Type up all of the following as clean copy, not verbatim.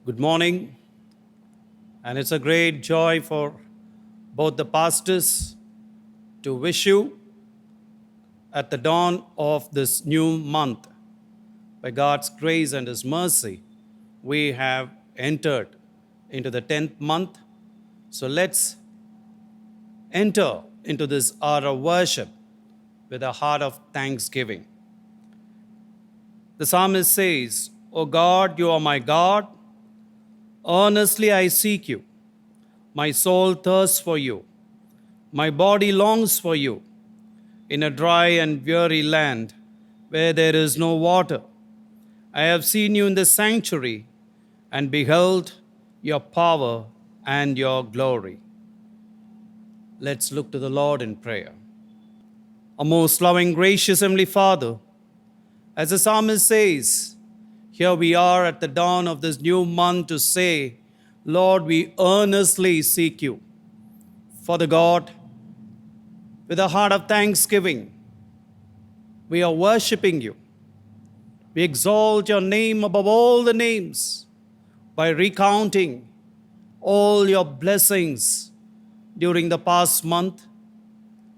Good morning, and it's a great joy for both the pastors to wish you at the dawn of this new month. By God's grace and His mercy, we have entered into the 10th month. So let's enter into this hour of worship with a heart of thanksgiving. The psalmist says, "O God, you are my God. Earnestly I seek you. My soul thirsts for you. My body longs for you in a dry and weary land where there is no water. I have seen you in the sanctuary and beheld your power and your glory." Let's look to the Lord in prayer. Our most loving, gracious Heavenly Father, as the psalmist says, here we are at the dawn of this new month to say, Lord, we earnestly seek you. Father God, with a heart of thanksgiving, we are worshiping you. We exalt your name above all the names by recounting all your blessings during the past month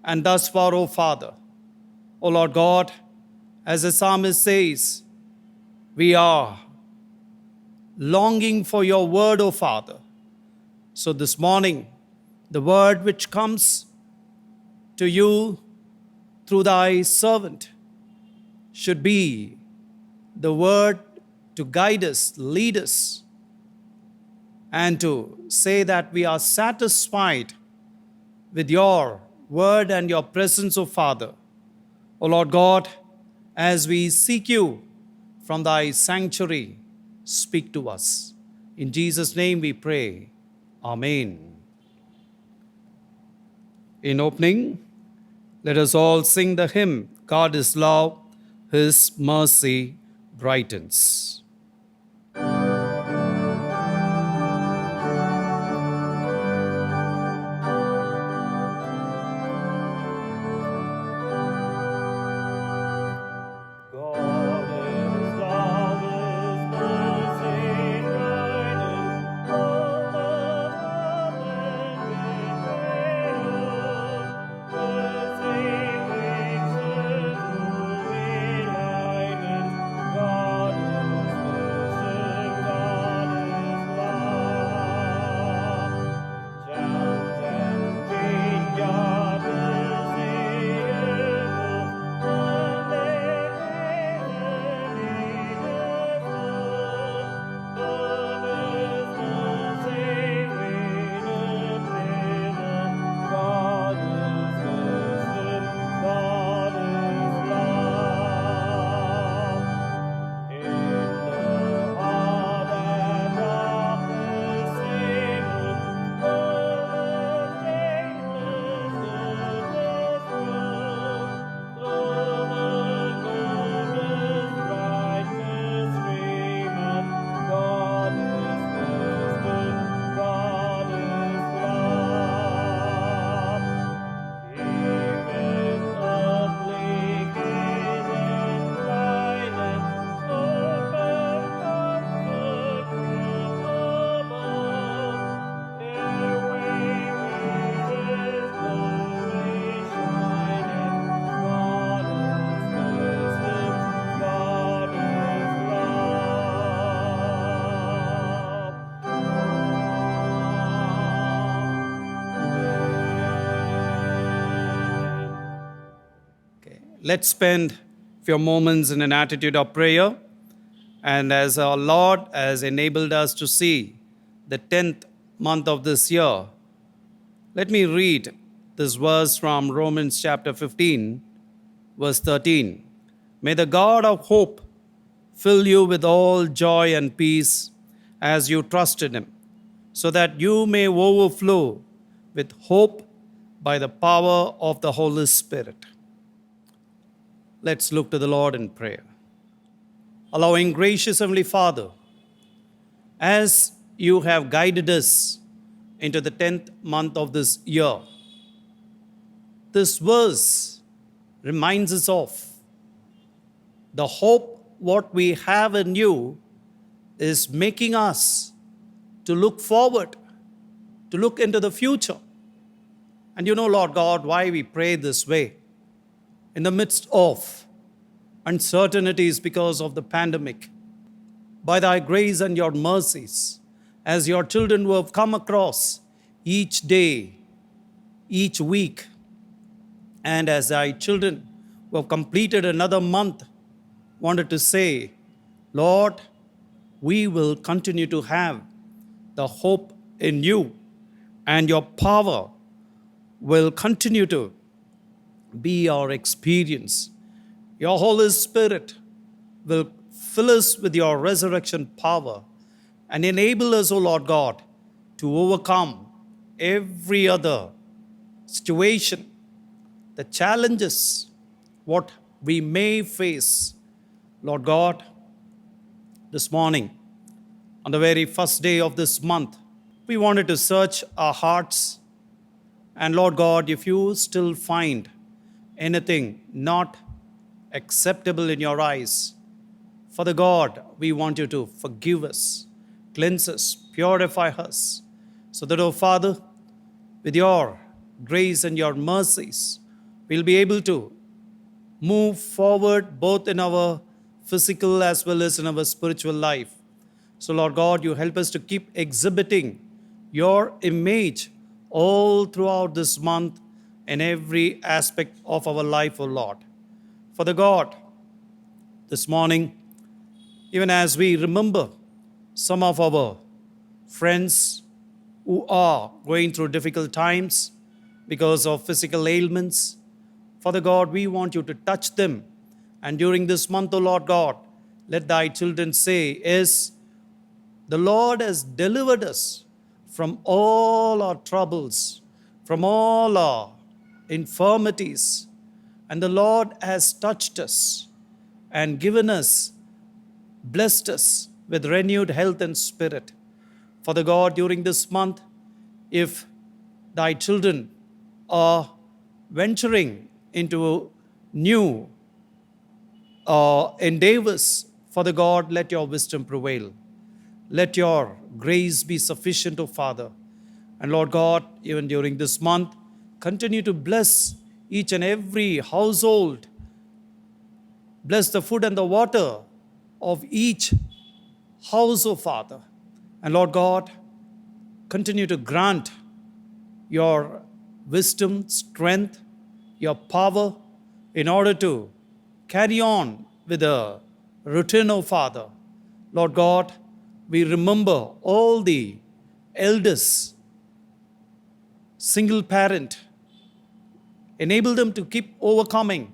and thus far, O Father. O Lord God, as the psalmist says, we are longing for your word, O Father. So this morning, the word which comes to you through thy servant should be the word to guide us, lead us, and to say that we are satisfied with your word and your presence, O Father. O Lord God, as we seek you from thy sanctuary, speak to us. In Jesus' name we pray. Amen. In opening, let us all sing the hymn, God is love, His mercy brightens. Let's spend a few moments in an attitude of prayer. And as our Lord has enabled us to see the 10th month of this year, let me read this verse from Romans chapter 15, verse 13. May the God of hope fill you with all joy and peace as you trust in Him, so that you may overflow with hope by the power of the Holy Spirit. Let's look to the Lord in prayer. Allowing gracious Heavenly Father, as you have guided us into the 10th month of this year, this verse reminds us of the hope what we have in you is making us to look forward, to look into the future. And you know, Lord God, why we pray this way. In the midst of uncertainties because of the pandemic, by thy grace and your mercies, as your children who have come across each day, each week, and as thy children who have completed another month, wanted to say, Lord, we will continue to have the hope in you, and your power will continue to be our experience. Your Holy Spirit will fill us with your resurrection power and enable us, O Lord God, to overcome every other situation, the challenges, what we may face. Lord God, this morning, on the very first day of this month, we wanted to search our hearts. And Lord God, if you still find anything not acceptable in your eyes, Father God, we want you to forgive us, cleanse us, purify us, so that, oh Father, with your grace and your mercies, we'll be able to move forward both in our physical as well as in our spiritual life. So Lord God, you help us to keep exhibiting your image all throughout this month in every aspect of our life, O Lord. Father God, this morning, even as we remember some of our friends who are going through difficult times because of physical ailments, Father God, we want you to touch them. And during this month, O Lord God, let thy children say, yes, the Lord has delivered us from all our troubles, from all our infirmities, and the Lord has touched us and given us, blessed us with renewed health and spirit. Father God, during this month, if thy children are venturing into new endeavors, Father God, let your wisdom prevail. Let your grace be sufficient, O Father. And Lord God, even during this month, continue to bless each and every household. Bless the food and the water of each house, O Father. And Lord God, continue to grant your wisdom, strength, your power in order to carry on with the routine, O Father. Lord God, we remember all the elders, single parent. Enable them to keep overcoming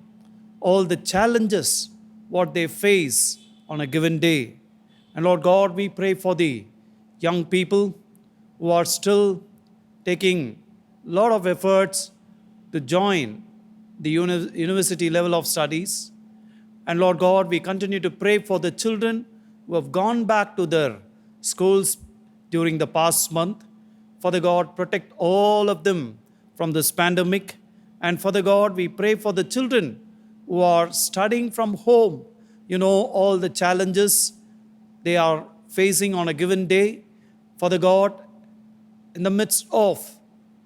all the challenges what they face on a given day. And Lord God, we pray for the young people who are still taking a lot of efforts to join the university level of studies. And Lord God, we continue to pray for the children who have gone back to their schools during the past month. Father God, protect all of them from this pandemic. And Father God, we pray for the children who are studying from home. You know, all the challenges they are facing on a given day. Father God, in the midst of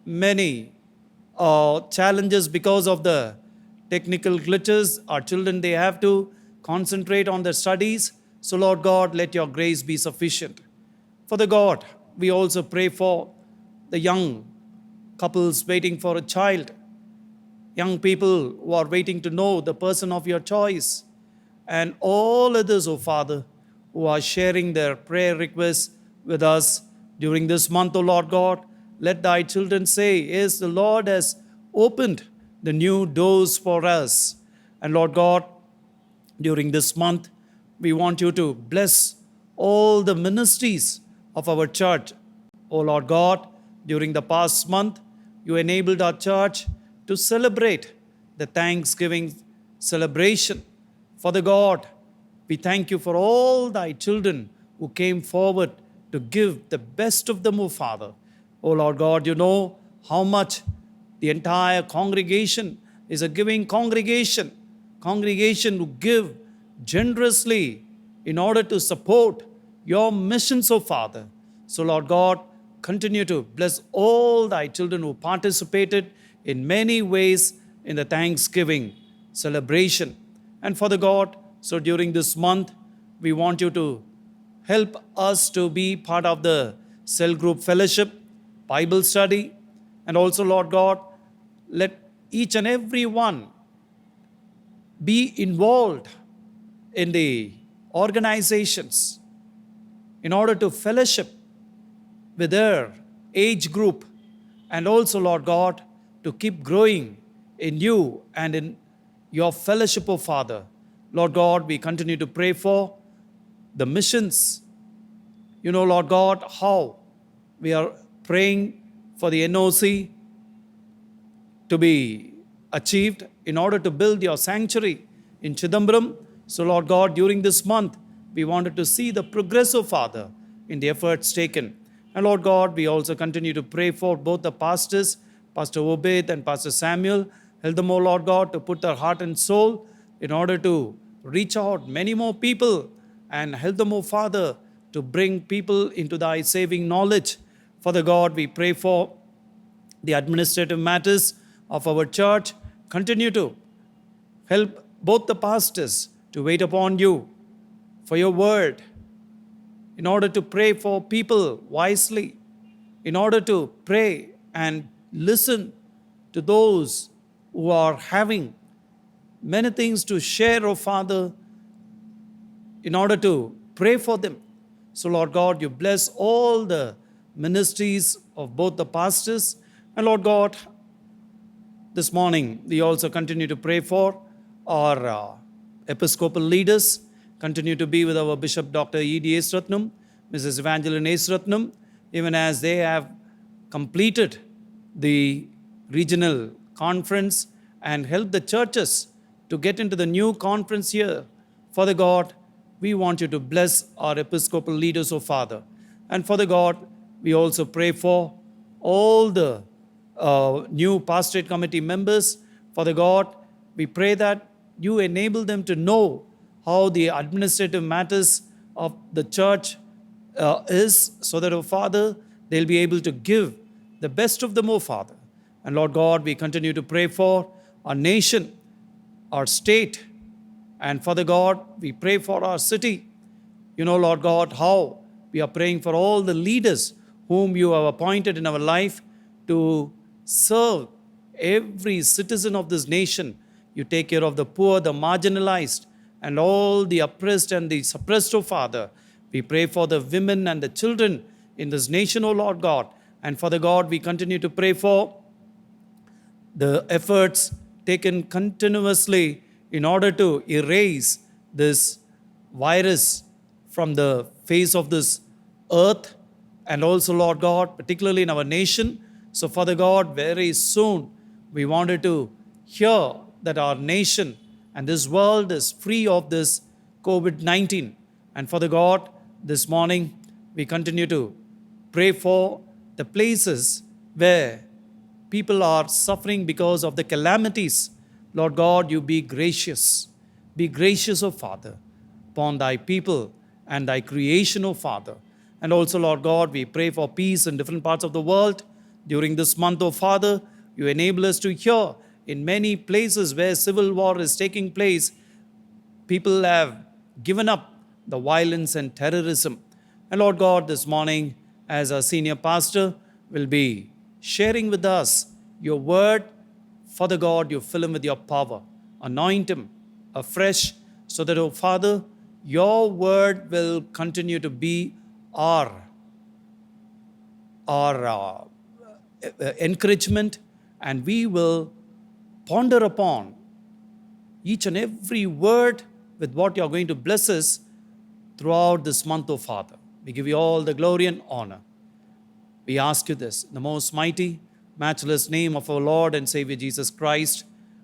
many challenges because of the technical glitches, our children, they have to concentrate on their studies. So Lord God, let your grace be sufficient. Father God, we also pray for the young couples waiting for a child, young people who are waiting to know the person of your choice, and all others, O Father, who are sharing their prayer requests with us during this month, O Lord God. Let thy children say, yes, the Lord has opened the new doors for us. And Lord God, during this month, we want you to bless all the ministries of our church. O Lord God, during the past month, you enabled our church to celebrate the Thanksgiving celebration. Father God, we thank you for all thy children who came forward to give the best of them, O Father. O Lord God, you know how much the entire congregation is a giving congregation who give generously in order to support your missions, O Father. So, Lord God, continue to bless all thy children who participated in many ways in the Thanksgiving celebration. And Father God, so during this month, we want you to help us to be part of the cell group fellowship, Bible study, and also, Lord God, let each and every one be involved in the organizations in order to fellowship with their age group, and also, Lord God, to keep growing in you and in your fellowship, O Father. Lord God, we continue to pray for the missions. You know, Lord God, how we are praying for the NOC to be achieved in order to build your sanctuary in Chidambaram. So, Lord God, during this month, we wanted to see the progress of Father in the efforts taken. And Lord God, we also continue to pray for both the pastors, Pastor Obed and Pastor Samuel. Help them, O Lord God, to put their heart and soul in order to reach out many more people, and help them, O Father, to bring people into thy saving knowledge. Father God, we pray for the administrative matters of our church. Continue to help both the pastors to wait upon you for your word, in order to pray for people wisely, in order to pray and listen to those who are having many things to share, oh Father, in order to pray for them. So, Lord God, you bless all the ministries of both the pastors. And Lord God, this morning we also continue to pray for our episcopal leaders. Continue to be with our Bishop Dr. E.D. Esratnam, Mrs. Evangeline Esratnam, even as they have completed the regional conference and help the churches to get into the new conference here. Father God, we want you to bless our episcopal leaders, O Father. And Father God, we also pray for all the new pastorate committee members. Father God, we pray that you enable them to know how the administrative matters of the church is, so that, oh Father, they'll be able to give the best of them, oh Father. And Lord God, we continue to pray for our nation, our state, and Father God, we pray for our city. You know, Lord God, how we are praying for all the leaders whom you have appointed in our life to serve every citizen of this nation. You take care of the poor, the marginalized, and all the oppressed and the suppressed, O Father. We pray for the women and the children in this nation, O Lord God. And Father God, we continue to pray for the efforts taken continuously in order to erase this virus from the face of this earth, and also, Lord God, particularly in our nation. So, Father God, very soon we wanted to hear that our nation and this world is free of this COVID-19. And Father God, this morning we continue to pray for the places where people are suffering because of the calamities. Lord God, you be gracious. Be gracious, O Father, upon thy people and thy creation, O Father. And also, Lord God, we pray for peace in different parts of the world. During this month, O Father, you enable us to hear in many places where civil war is taking place, people have given up the violence and terrorism. And Lord God, this morning, as our senior pastor will be sharing with us your word, Father God, you fill him with your power. Anoint him afresh so that, oh Father, your word will continue to be our encouragement, and we will ponder upon each and every word with what you are going to bless us throughout this month, O Father. We give you all the glory and honor. We ask you this in the most mighty, matchless name of our Lord and Savior Jesus Christ,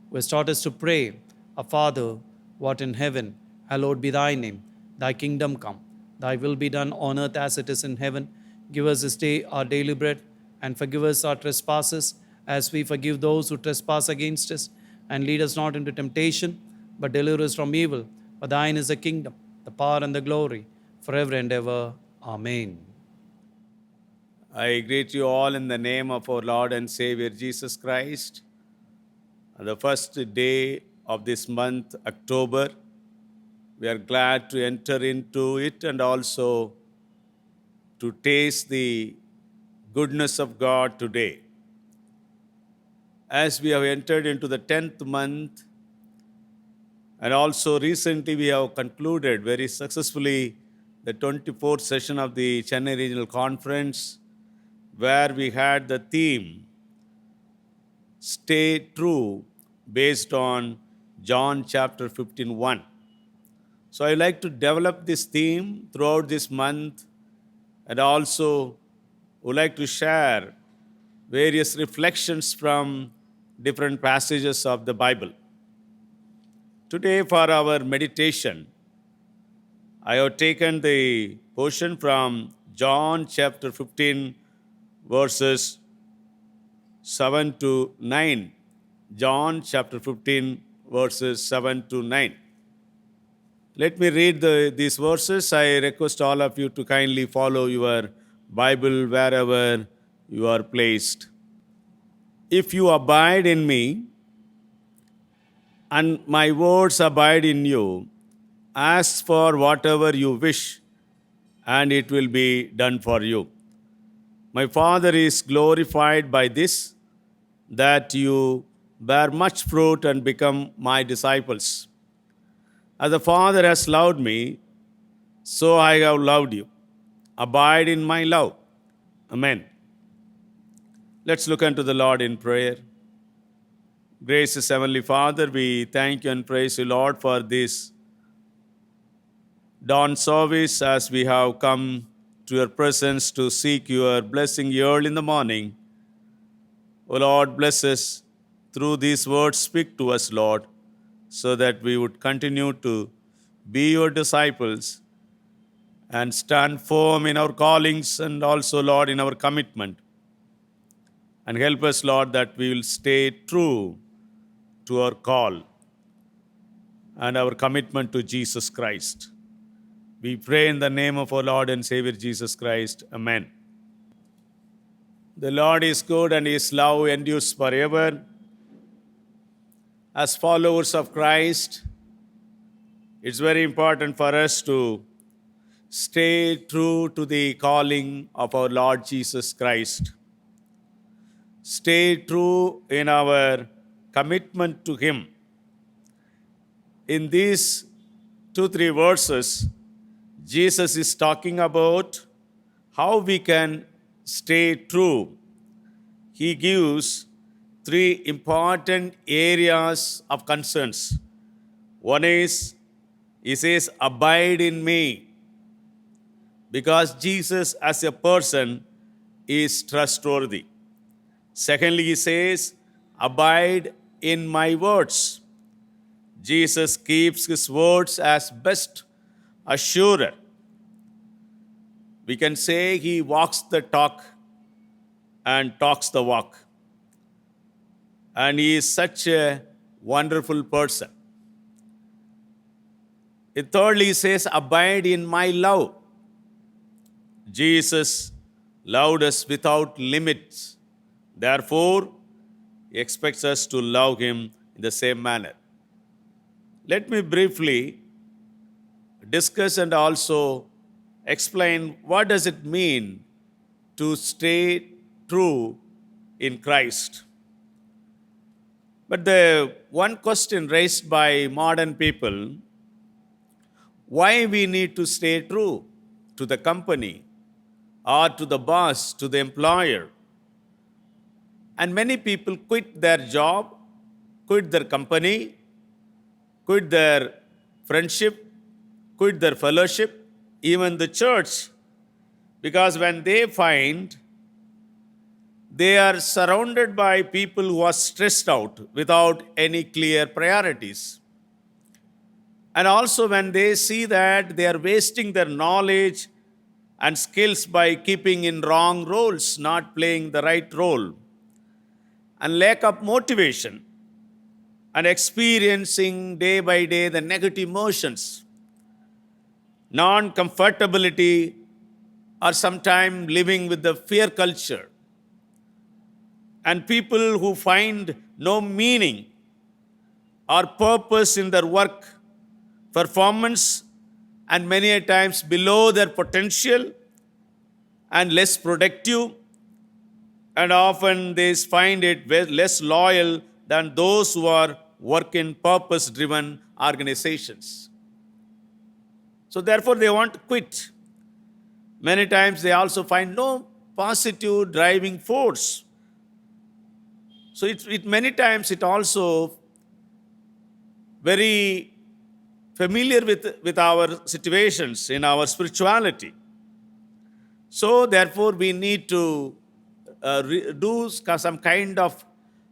who has taught us to pray, Our Father, who art in heaven, hallowed be thy name. Thy kingdom come. Thy will be done on earth as it is in heaven. Give us this day our daily bread, and forgive us our trespasses, as we forgive those who trespass against us. And lead us not into temptation, but deliver us from evil. For thine is the kingdom, the power, and the glory, forever and ever. Amen. I greet you all in the name of our Lord and Savior Jesus Christ. On the first day of this month, October, we are glad to enter into it and also to taste the goodness of God today. As we have entered into the 10th month, and also recently we have concluded very successfully the 24th session of the Chennai Regional Conference, where we had the theme Stay True based on John chapter 15:1. So I like to develop this theme throughout this month and also would like to share various reflections from different passages of the Bible. Today, for our meditation, I have taken the portion from John chapter 15, verses 7 to 9. John chapter 15, verses 7 to 9. Let me read these verses. I request all of you to kindly follow your Bible wherever you are placed. If you abide in me and my words abide in you, ask for whatever you wish and it will be done for you. My Father is glorified by this, that you bear much fruit and become my disciples. As the Father has loved me, so I have loved you. Abide in my love. Amen. Let's look unto the Lord in prayer. Gracious Heavenly Father, we thank you and praise you, Lord, for this dawn service as we have come to your presence to seek your blessing early in the morning. O Lord, bless us through these words. Speak to us, Lord, so that we would continue to be your disciples and stand firm in our callings and also, Lord, in our commitment. And help us, Lord, that we will stay true to our call and our commitment to Jesus Christ. We pray in the name of our Lord and Savior Jesus Christ. Amen. The Lord is good and his love endures forever. As followers of Christ, it's very important for us to stay true to the calling of our Lord Jesus Christ. Stay true in our commitment to him. In these 2-3 verses, Jesus is talking about how we can stay true. He gives 3 important areas of concerns. One is, he says, abide in me, because Jesus as a person is trustworthy. Secondly, he says, abide in my words. Jesus keeps his words as best assurer. We can say he walks the talk and talks the walk. And he is such a wonderful person. Thirdly, he says, abide in my love. Jesus loved us without limits. Therefore, he expects us to love him in the same manner. Let me briefly discuss and also explain what does it mean to stay true in Christ. But the one question raised by modern people, why we need to stay true to the company or to the boss, to the employer. And many people quit their job, quit their company, quit their friendship, quit their fellowship, even the church, because when they find they are surrounded by people who are stressed out without any clear priorities. And also when they see that they are wasting their knowledge and skills by keeping in wrong roles, not playing the right role, and lack of motivation, and experiencing day by day the negative emotions, non-comfortability, or sometime living with the fear culture, and people who find no meaning or purpose in their work, performance, and many a times below their potential and less productive, and often they find it less loyal than those who are work in purpose driven organizations. So therefore they want to quit. Many times they also find no positive driving force. So it many times it also very familiar with our situations in our spirituality. So therefore we need to do some kind of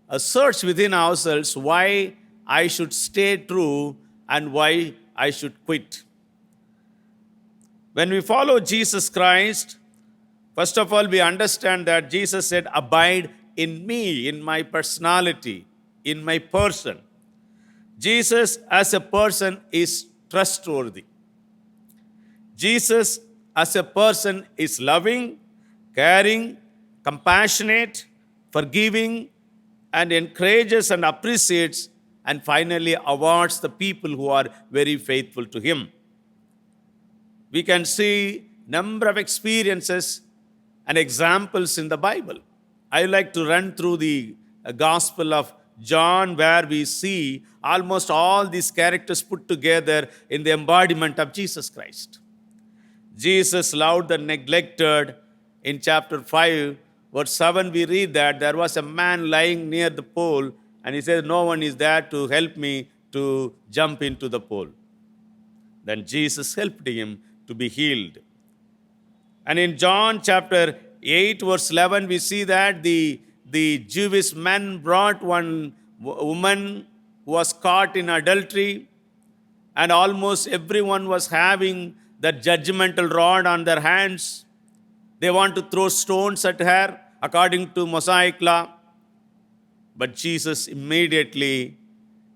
a search within ourselves why I should stay true and why I should quit. When we follow Jesus Christ, first of all, we understand that Jesus said, abide in me, in my personality, in my person. Jesus as a person is trustworthy. Jesus as a person is loving, caring, compassionate, forgiving, and encourages and appreciates, and finally awards the people who are very faithful to him. We can see number of experiences and examples in the Bible. I like to run through the Gospel of John, where we see almost all these characters put together in the embodiment of Jesus Christ. Jesus loved the neglected. In chapter 5, verse 7, we read that there was a man lying near the pool, and he said, no one is there to help me to jump into the pool. Then Jesus helped him to be healed. And in John chapter 8, verse 11, we see that the Jewish men brought one woman who was caught in adultery, and almost everyone was having that judgmental rod on their hands. They want to throw stones at her according to Mosaic law. But Jesus immediately,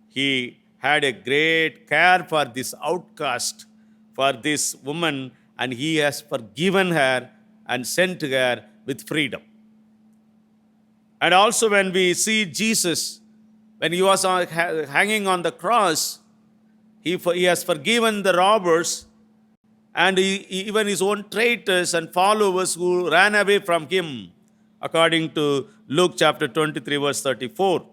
he had a great care for this outcast, for this woman, and he has forgiven her and sent her with freedom. And also when we see Jesus, when he was hanging on the cross, he has forgiven the robbers and even his own traitors and followers who ran away from him, according to Luke chapter 23, verse 34.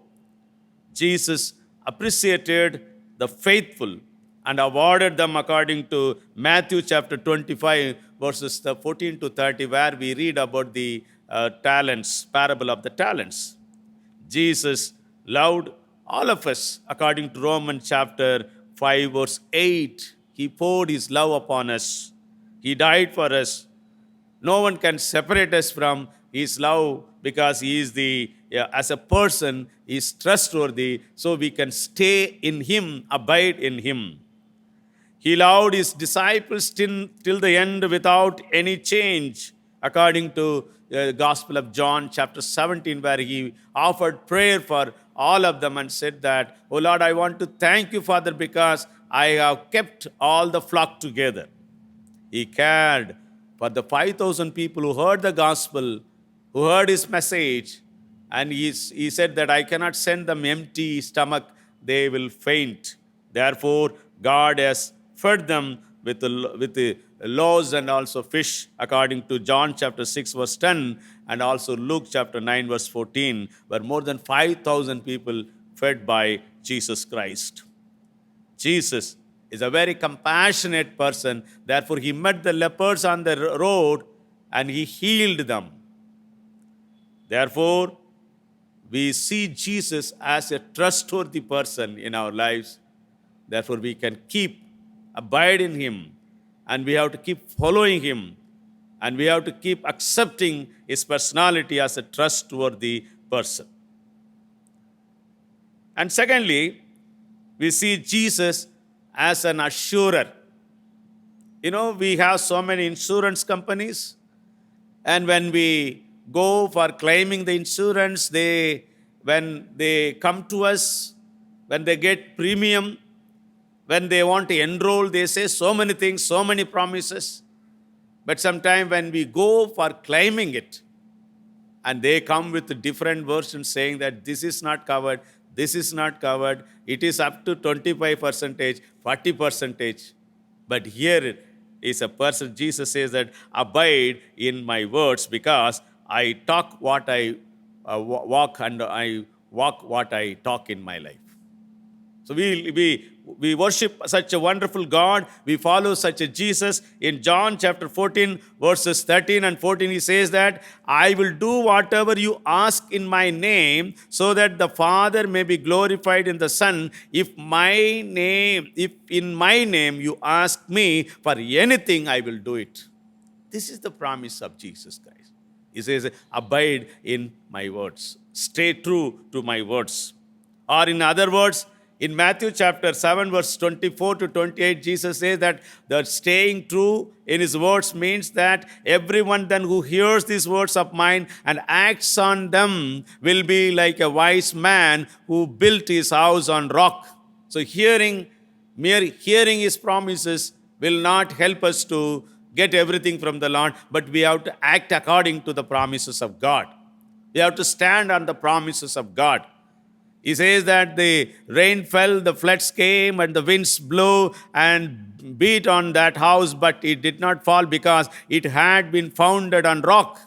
Jesus appreciated the faithful and awarded them according to Matthew chapter 25, verses 14 to 30, where we read about the talents, parable of the talents. Jesus loved all of us according to Romans chapter 5, verse 8. He poured his love upon us. He died for us. No one can separate us from his love, because he is as a person, he is trustworthy, so we can stay in him, abide in him. He loved his disciples till the end without any change, according to the Gospel of John chapter 17, where he offered prayer for all of them and said that, oh Lord, I want to thank you, Father, because I have kept all the flock together. He cared for the 5,000 people who heard the gospel, who heard his message, and he said that I cannot send them empty stomach, they will faint. Therefore, God has fed them with the loaves and also fish, according to John chapter 6, verse 10, and also Luke chapter 9, verse 14, where more than 5,000 people fed by Jesus Christ. Jesus is a very compassionate person. Therefore, he met the lepers on the road and he healed them. Therefore, we see Jesus as a trustworthy person in our lives. Therefore, we can abide in him, and we have to keep following him, and we have to keep accepting his personality as a trustworthy person. And secondly, we see Jesus as an assurer. We have so many insurance companies, and when we go for claiming the insurance, when they come to us, when they get premium, when they want to enroll, they say so many things, so many promises. But sometimes when we go for claiming it, and they come with different versions saying that this is not covered, this is not covered, it is up to 25%, 40%. But here is a person, Jesus says that abide in my words because I talk what I walk and I walk what I talk in my life. So we worship such a wonderful God. We follow such a Jesus. In John chapter 14, verses 13 and 14, he says that I will do whatever you ask in my name, so that the Father may be glorified in the Son. If in my name you ask me for anything, I will do it. This is the promise of Jesus Christ. He says, abide in my words. Stay true to my words. Or in other words, in Matthew chapter 7, verse 24 to 28, Jesus says that the staying true in his words means that everyone then who hears these words of mine and acts on them will be like a wise man who built his house on rock. So mere hearing his promises will not help us to get everything from the Lord, but we have to act according to the promises of God. We have to stand on the promises of God. He says that the rain fell, the floods came, and the winds blew and beat on that house, but it did not fall because it had been founded on rock.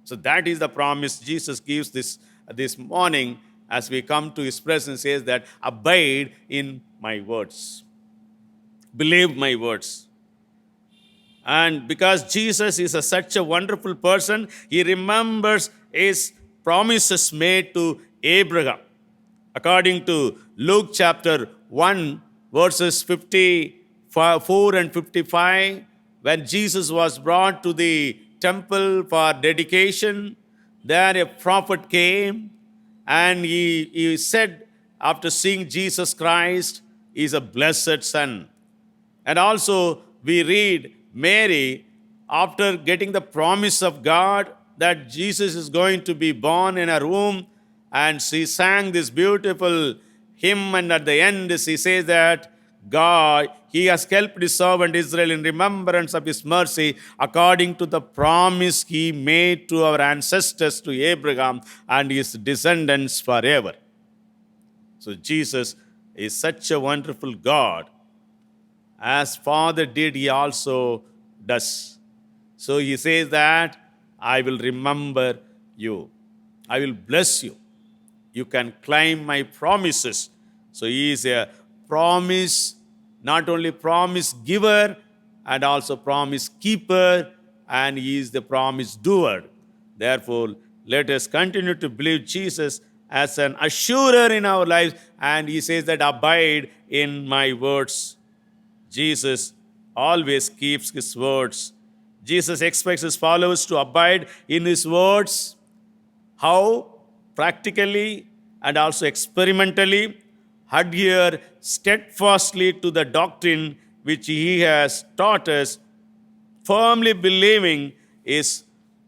So that is the promise Jesus gives this morning as we come to his presence. Says that abide in my words. Believe my words. And because Jesus is such a wonderful person, he remembers his promises made to Abraham. According to Luke chapter 1, verses 54 and 55, when Jesus was brought to the temple for dedication, there a prophet came and he said, after seeing Jesus Christ, he is a blessed son. And also we read Mary, after getting the promise of God that Jesus is going to be born in her womb, and she sang this beautiful hymn, and at the end she says that God, he has helped his servant Israel in remembrance of his mercy, according to the promise he made to our ancestors, to Abraham and his descendants forever. So Jesus is such a wonderful God. As Father did, he also does. So he says that I will remember you. I will bless you. You can claim my promises. So he is a promise, not only promise giver, and also promise keeper, and he is the promise doer. Therefore, let us continue to believe Jesus as an assurer in our lives. And he says that abide in my words. Jesus always keeps his words. Jesus expects his followers to abide in his words. How? Practically and also experimentally. Adhere steadfastly to the doctrine which he has taught us, firmly believing his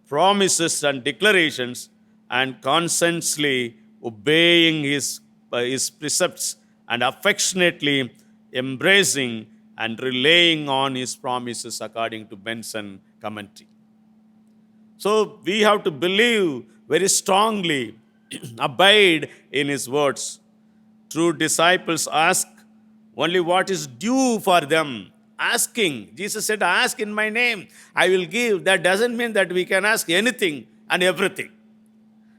promises and declarations, and constantly obeying his precepts, and affectionately embracing and relying on his promises, according to Benson commentary. So we have to believe very strongly, abide in his words. True disciples ask only what is due for them. Asking. Jesus said, ask in my name, I will give. That doesn't mean that we can ask anything and everything.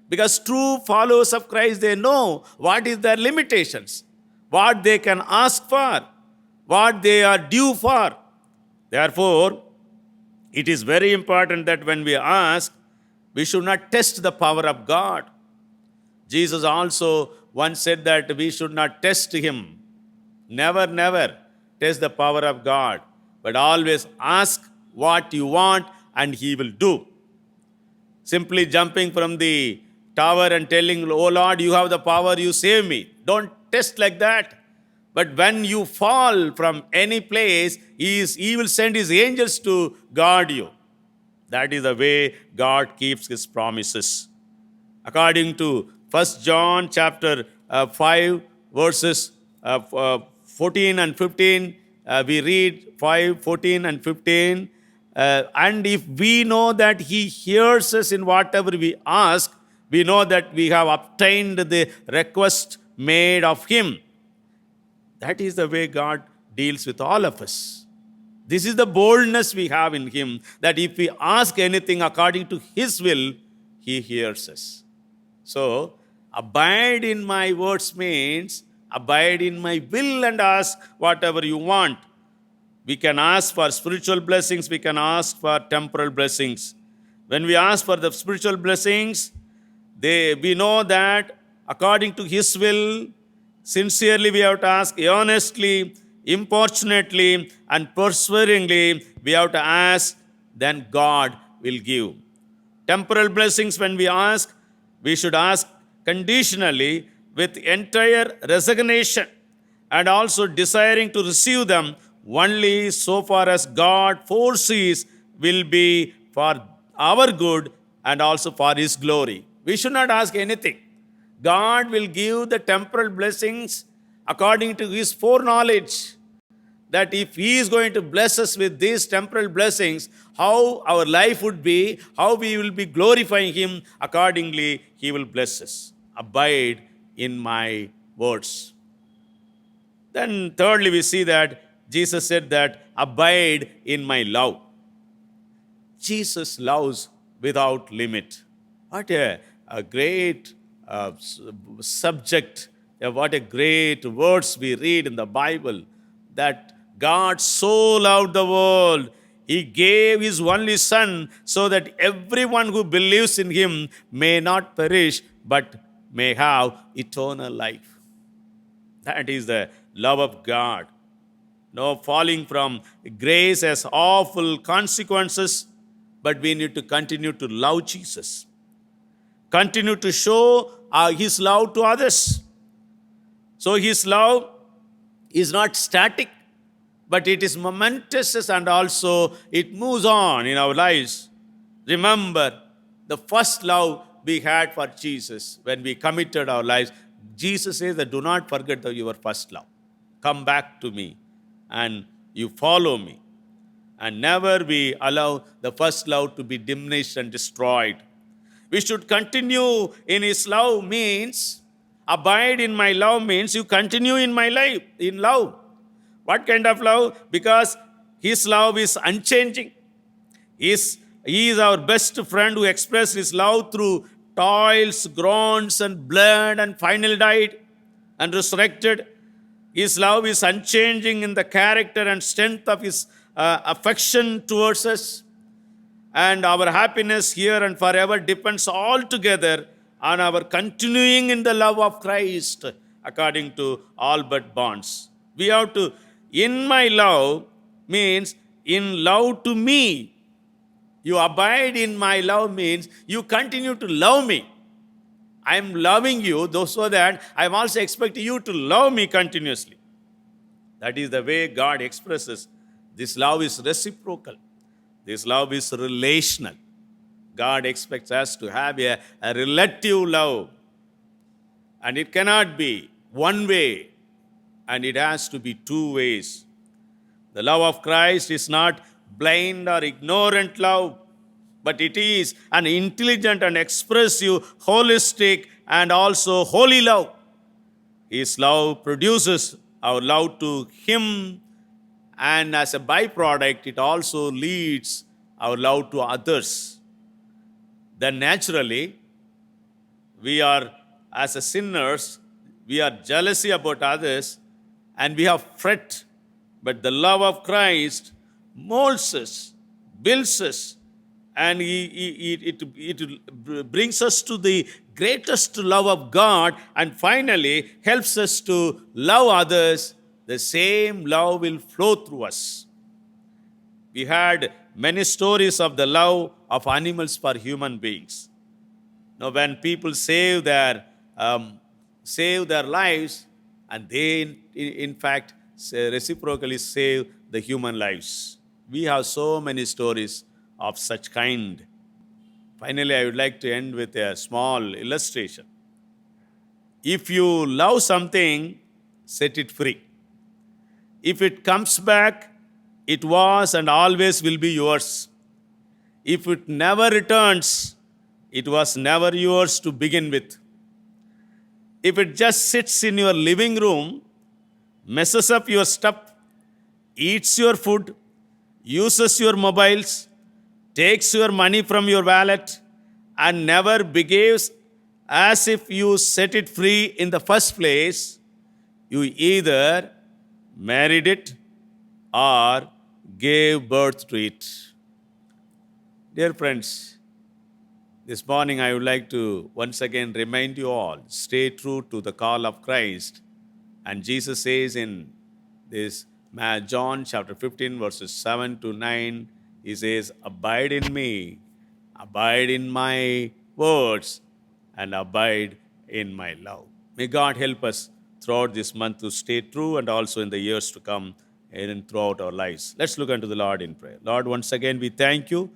Because true followers of Christ, they know what is their limitations, what they can ask for, what they are due for. Therefore, it is very important that when we ask, we should not test the power of God. Jesus also once said that we should not test him. Never, never test the power of God, but always ask what you want and he will do. Simply jumping from the tower and telling, oh Lord, you have the power, you save me. Don't test like that. But when you fall from any place, he will send his angels to guard you. That is the way God keeps his promises. According to 1 John chapter 5, verses 14 and 15, we read 5, 14 and 15. and if we know that He hears us in whatever we ask, we know that we have obtained the request made of Him. That is the way God deals with all of us. This is the boldness we have in Him, that if we ask anything according to His will, He hears us. So, abide in my words means abide in my will and ask whatever you want. We can ask for spiritual blessings, we can ask for temporal blessings. When we ask for the spiritual blessings, we know that according to His will, sincerely we have to ask, earnestly, importunately, and perseveringly we have to ask, then God will give. Temporal blessings, when we ask, we should ask conditionally with entire resignation and also desiring to receive them only so far as God foresees will be for our good and also for His glory. We should not ask anything. God will give the temporal blessings according to His foreknowledge, that if He is going to bless us with these temporal blessings, how our life would be, how we will be glorifying Him, accordingly He will bless us. Abide in my words. Then thirdly, we see that Jesus said that abide in my love. Jesus loves without limit. What a great subject, what a great words we read in the Bible, that God so loved the world, He gave His only Son so that everyone who believes in Him may not perish but may have eternal life. That is the love of God. No falling from grace has awful consequences, but we need to continue to love Jesus. Continue to show His love to others. So His love is not static, but it is momentous and also it moves on in our lives. Remember the first love we had for Jesus when we committed our lives. Jesus says that do not forget your first love. Come back to me and you follow me. And never we allow the first love to be diminished and destroyed. We should continue in His love means, abide in my love means you continue in my life, in love. What kind of love? Because His love is unchanging. He is our best friend who expressed His love through toils, groans, and blood, and finally died and resurrected. His love is unchanging in the character and strength of His affection towards us. And our happiness here and forever depends altogether on our continuing in the love of Christ, according to Albert Barnes. We have to, in my love means in love to me. You abide in my love means you continue to love me. I am loving you, so that I am also expecting you to love me continuously. That is the way God expresses. This love is reciprocal. This love is relational. God expects us to have a relative love. And it cannot be one way, and it has to be two ways. The love of Christ is not blind or ignorant love, but it is an intelligent and expressive, holistic, and also holy love. His love produces our love to Him, and as a byproduct, it also leads our love to others. Then naturally, we are, as a sinners, we are jealousy about others, and we have fret. But the love of Christ molds us, builds us, and it brings us to the greatest love of God, and finally helps us to love others. The same love will flow through us. We had many stories of the love of animals for human beings. Now, when people save their lives, and they, in fact, reciprocally save the human lives. We have so many stories of such kind. Finally, I would like to end with a small illustration. If you love something, set it free. If it comes back, it was and always will be yours. If it never returns, it was never yours to begin with. If it just sits in your living room, messes up your stuff, eats your food, uses your mobiles, takes your money from your wallet, and never behaves as if you set it free in the first place, you either married it or gave birth to it. Dear friends, this morning I would like to once again remind you all, stay true to the call of Christ. And Jesus says in this John chapter 15 verses 7 to 9, he says, abide in me, abide in my words, and abide in my love. May God help us throughout this month to stay true and also in the years to come and throughout our lives. Let's look unto the Lord in prayer. Lord, once again we thank you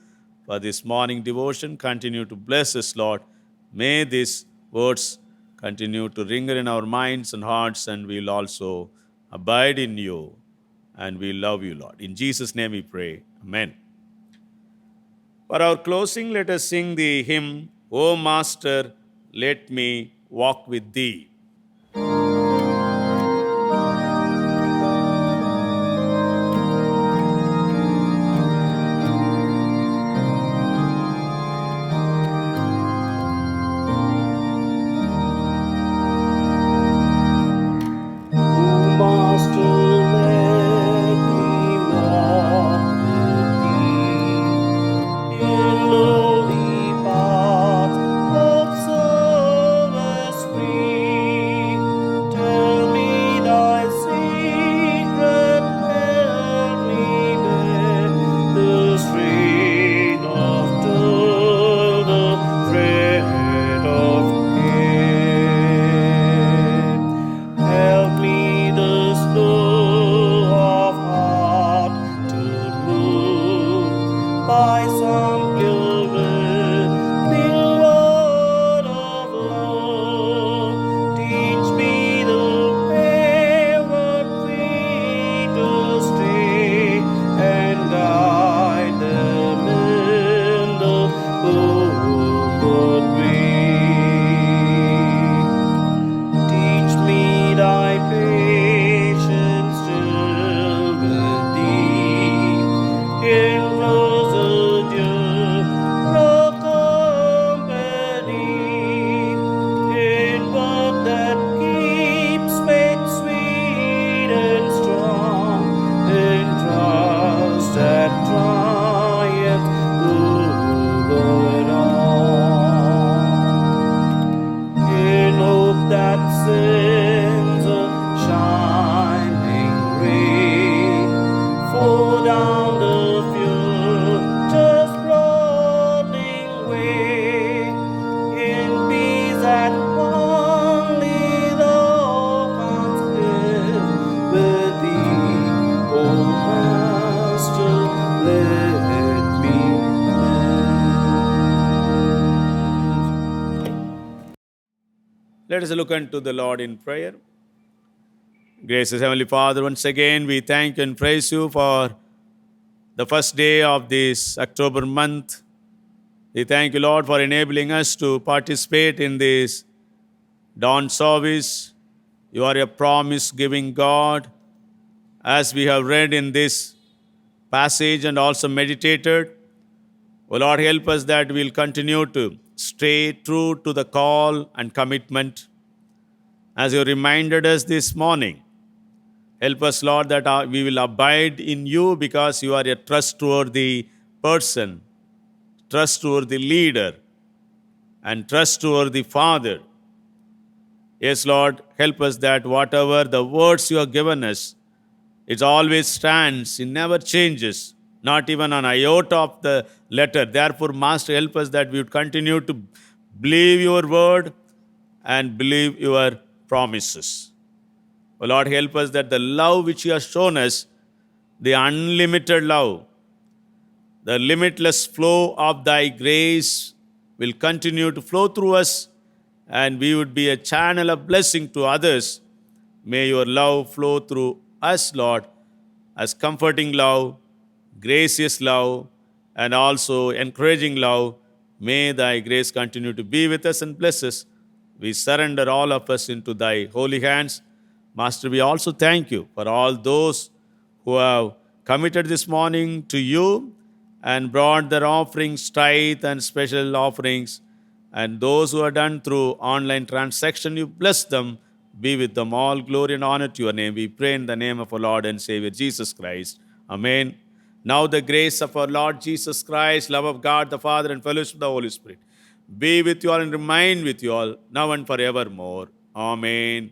for this morning devotion. Continue to bless us, Lord. May these words continue to ring in our minds and hearts, and we'll also abide in you, and we love you, Lord. In Jesus' name we pray. Amen. For our closing, let us sing the hymn, O Master, let me walk with thee. Let us look unto the Lord in prayer. Gracious Heavenly Father, once again we thank and praise you for the first day of this October month. We thank you, Lord, for enabling us to participate in this dawn service. You are a promise-giving God. As we have read in this passage and also meditated, O Lord, help us that we'll continue to stay true to the call and commitment. As you reminded us this morning, help us, Lord, that we will abide in you because you are a trustworthy person, trustworthy leader, and trustworthy Father. Yes, Lord, help us that whatever the words you have given us, it always stands, it never changes, not even an iota of the letter. Therefore, Master, help us that we would continue to believe your word and believe your promises. Oh Lord, help us that the love which you have shown us, the unlimited love, the limitless flow of thy grace will continue to flow through us, and we would be a channel of blessing to others. May your love flow through us, Lord, as comforting love, gracious love, and also encouraging love. May thy grace continue to be with us and bless us. We surrender all of us into thy holy hands. Master, we also thank you for all those who have committed this morning to you and brought their offerings, tithe, and special offerings. And those who are done through online transaction, you bless them. Be with them all. Glory and honor to your name. We pray in the name of our Lord and Savior Jesus Christ. Amen. Now the grace of our Lord Jesus Christ, love of God the Father, and fellowship of the Holy Spirit be with you all and remain with you all now and forevermore. Amen.